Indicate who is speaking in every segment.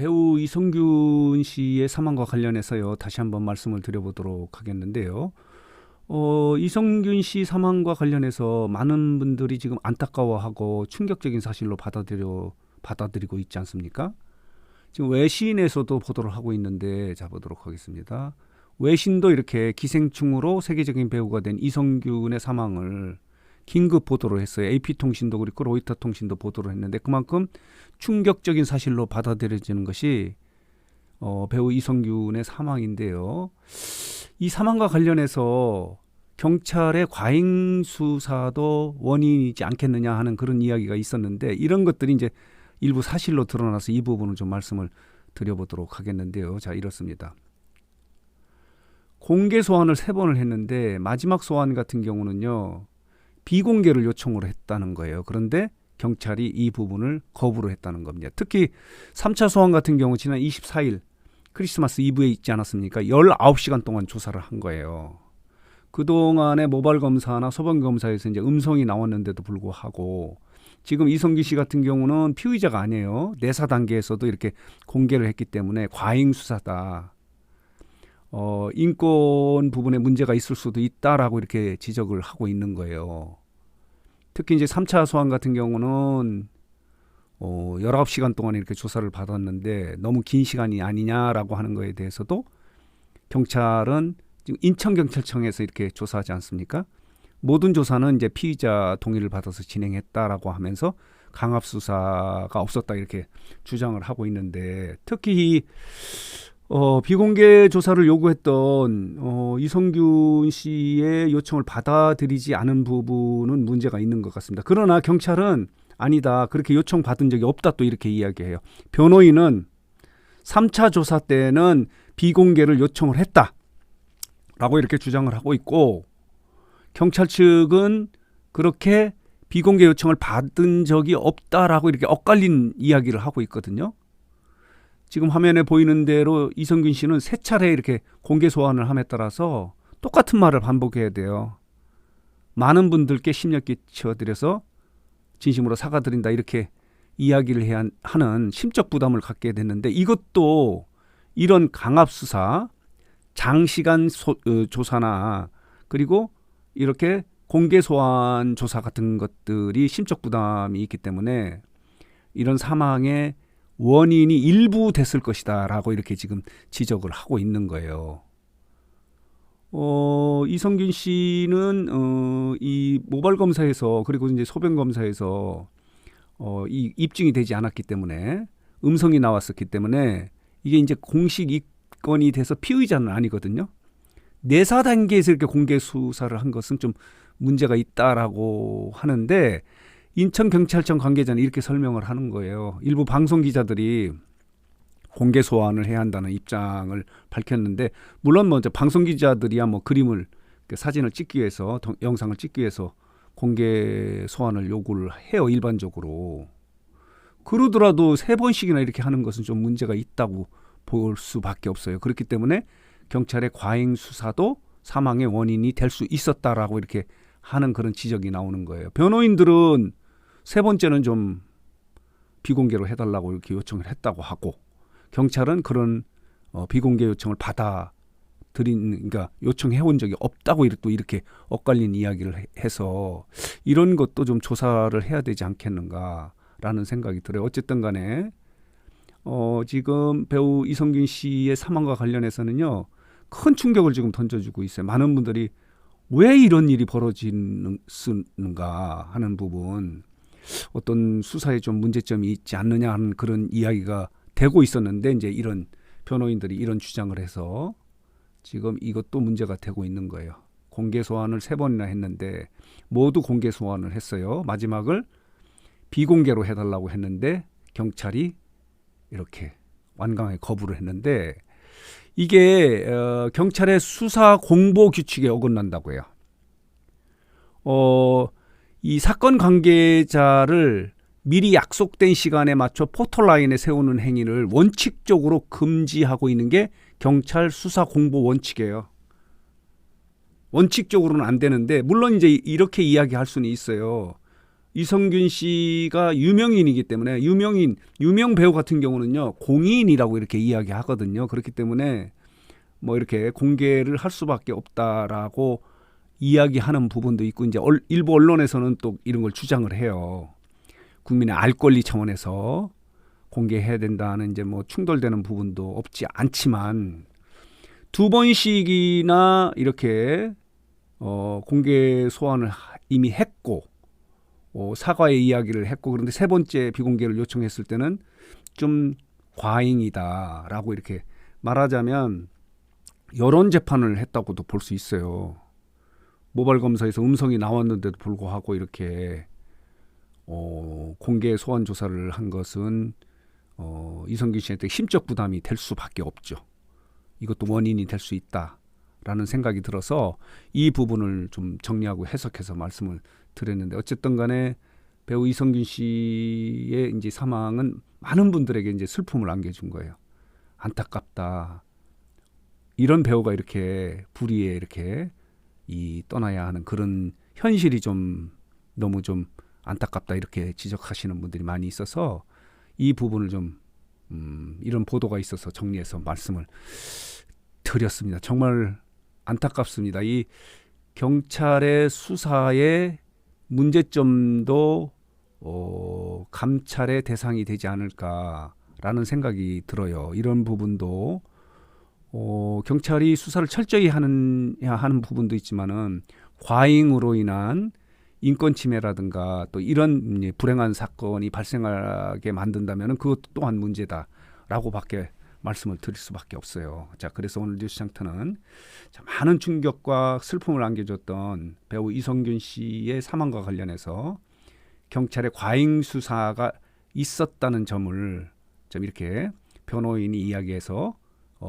Speaker 1: 배우 이성균 씨의 사망과 관련해서요. 다시 한번 말씀을 드려보도록 하겠는데요. 이성균 씨 사망과 관련해서 많은 분들이 지금 안타까워하고 충격적인 사실로 받아들이고 있지 않습니까? 지금 외신에서도 보도를 하고 있는데 자 보도록 하겠습니다. 외신도 이렇게 기생충으로 세계적인 배우가 된 이성균의 사망을 긴급 보도를 했어요. AP통신도 그렇고 로이터 통신도 보도를 했는데 그만큼 충격적인 사실로 받아들여지는 것이 배우 이성균의 사망인데요. 이 사망과 관련해서 경찰의 과잉 수사도 원인이지 않겠느냐 하는 그런 이야기가 있었는데 이런 것들이 이제 일부 사실로 드러나서 이 부분을 좀 말씀을 드려보도록 하겠는데요. 자, 이렇습니다. 공개 소환을 3번을 했는데 마지막 소환 같은 경우는요. 비공개를 요청을 했다는 거예요. 그런데 경찰이 이 부분을 거부를 했다는 겁니다. 특히 3차 소환 같은 경우 지난 24일 크리스마스 이브에 있지 않았습니까? 19시간 동안 조사를 한 거예요. 그동안의 모발 검사나 소변 검사에서 이제 음성이 나왔는데도 불구하고 지금 이성균 씨 같은 경우는 피의자가 아니에요. 내사 단계에서도 이렇게 공개를 했기 때문에 과잉 수사다. 인권 부분에 문제가 있을 수도 있다라고 이렇게 지적을 하고 있는 거예요. 특히 이제 3차 소환 같은 경우는 19시간 동안 이렇게 조사를 받았는데 너무 긴 시간이 아니냐라고 하는 거에 대해서도 경찰은 지금 인천경찰청에서 이렇게 조사하지 않습니까? 모든 조사는 이제 피의자 동의를 받아서 진행했다라고 하면서 강압 수사가 없었다 이렇게 주장을 하고 있는데 특히 비공개 조사를 요구했던 이성균 씨의 요청을 받아들이지 않은 부분은 문제가 있는 것 같습니다. 그러나 경찰은 아니다. 그렇게 요청받은 적이 없다 또 이렇게 이야기해요. 변호인은 3차 조사 때는 비공개를 요청을 했다라고 이렇게 주장을 하고 있고 경찰 측은 그렇게 비공개 요청을 받은 적이 없다라고 이렇게 엇갈린 이야기를 하고 있거든요. 지금 화면에 보이는 대로 이성균 씨는 3차례 이렇게 공개 소환을 함에 따라서 똑같은 말을 반복해야 돼요. 많은 분들께 심력 끼쳐드려서 진심으로 사과드린다 이렇게 이야기를 해야 하는 심적 부담을 갖게 됐는데 이것도 이런 강압 수사, 장시간 조사나 그리고 이렇게 공개 소환 조사 같은 것들이 심적 부담이 있기 때문에 이런 사망의 원인이 일부 됐을 것이다라고 이렇게 지금 지적을 하고 있는 거예요. 이성균 씨는 이 모발 검사에서 그리고 이제 소변 검사에서 이 입증이 되지 않았기 때문에 음성이 나왔었기 때문에 이게 이제 공식 입건이 돼서 피의자는 아니거든요. 내사 단계에서 이렇게 공개 수사를 한 것은 좀 문제가 있다라고 하는데 인천경찰청 관계자는 이렇게 설명을 하는 거예요. 일부 방송 기자들이 공개 소환을 해야 한다는 입장을 밝혔는데 물론 먼저 방송 기자들이야 뭐 그림을 사진을 찍기 위해서 영상을 찍기 위해서 공개 소환을 요구를 해요. 일반적으로. 그러더라도 3번씩이나 이렇게 하는 것은 좀 문제가 있다고 볼 수밖에 없어요. 그렇기 때문에 경찰의 과잉 수사도 사망의 원인이 될 수 있었다라고 이렇게 하는 그런 지적이 나오는 거예요. 변호인들은 3번째는 좀 비공개로 해달라고 이렇게 요청을 했다고 하고 경찰은 그런 비공개 요청을 그러니까 요청해온 적이 없다고 또 이렇게 엇갈린 이야기를 해서 이런 것도 좀 조사를 해야 되지 않겠는가라는 생각이 들어요. 어쨌든 간에 지금 배우 이성균 씨의 사망과 관련해서는요. 큰 충격을 지금 던져주고 있어요. 많은 분들이 왜 이런 일이 벌어지는가 하는 부분 어떤 수사에 좀 문제점이 있지 않느냐 하는 그런 이야기가 되고 있었는데 이제 이런 변호인들이 이런 주장을 해서 지금 이것도 문제가 되고 있는 거예요. 공개 소환을 3번이나 했는데 모두 공개 소환을 했어요. 마지막을 비공개로 해달라고 했는데 경찰이 이렇게 완강하게 거부를 했는데 이게 경찰의 수사 공보 규칙에 어긋난다고 해요. 이 사건 관계자를 미리 약속된 시간에 맞춰 포털라인에 세우는 행위를 원칙적으로 금지하고 있는 게 경찰 수사 공보 원칙이에요. 원칙적으로는 안 되는데 물론 이제 이렇게 이야기할 수는 있어요. 이성균 씨가 유명인이기 때문에 유명 배우 같은 경우는요 공인이라고 이렇게 이야기하거든요. 그렇기 때문에 뭐 이렇게 공개를 할 수밖에 없다라고 이야기하는 부분도 있고 이제 일부 언론에서는 또 이런 걸 주장을 해요. 국민의 알 권리 차원에서 공개해야 된다는 이제 뭐 충돌되는 부분도 없지 않지만 두 번씩이나 이렇게 공개 소환을 이미 했고 사과의 이야기를 했고 그런데 세 번째 비공개를 요청했을 때는 좀 과잉이다라고 이렇게 말하자면 여론 재판을 했다고도 볼 수 있어요. 모발 검사에서 음성이 나왔는데도 불구하고 이렇게 공개 소환 조사를 한 것은 이성균 씨한테 심적 부담이 될 수밖에 없죠. 이것도 원인이 될 수 있다라는 생각이 들어서 이 부분을 좀 정리하고 해석해서 말씀을 드렸는데 어쨌든 간에 배우 이성균 씨의 이제 사망은 많은 분들에게 이제 슬픔을 안겨준 거예요. 안타깝다. 이런 배우가 이렇게 불의에 이렇게 떠나야 하는 그런 현실이 좀 너무 좀 안타깝다 이렇게 지적하시는 분들이 많이 있어서 이 부분을 좀 이런 보도가 있어서 정리해서 말씀을 드렸습니다. 정말 안타깝습니다. 이 경찰의 수사의 문제점도 감찰의 대상이 되지 않을까라는 생각이 들어요. 이런 부분도 경찰이 수사를 철저히 해야 하는 부분도 있지만은 과잉으로 인한 인권 침해라든가 또 이런 불행한 사건이 발생하게 만든다면은 그것 또한 문제다라고밖에 말씀을 드릴 수밖에 없어요. 자, 그래서 오늘 뉴스장터는 많은 충격과 슬픔을 안겨줬던 배우 이성균 씨의 사망과 관련해서 경찰의 과잉 수사가 있었다는 점을 좀 이렇게 변호인이 이야기해서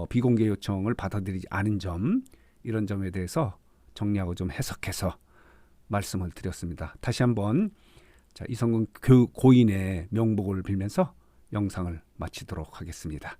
Speaker 1: 비공개 요청을 받아들이지 않은 점 이런 점에 대해서 정리하고 좀 해석해서 말씀을 드렸습니다. 다시 한번 이성균 고인의 명복을 빌면서 영상을 마치도록 하겠습니다.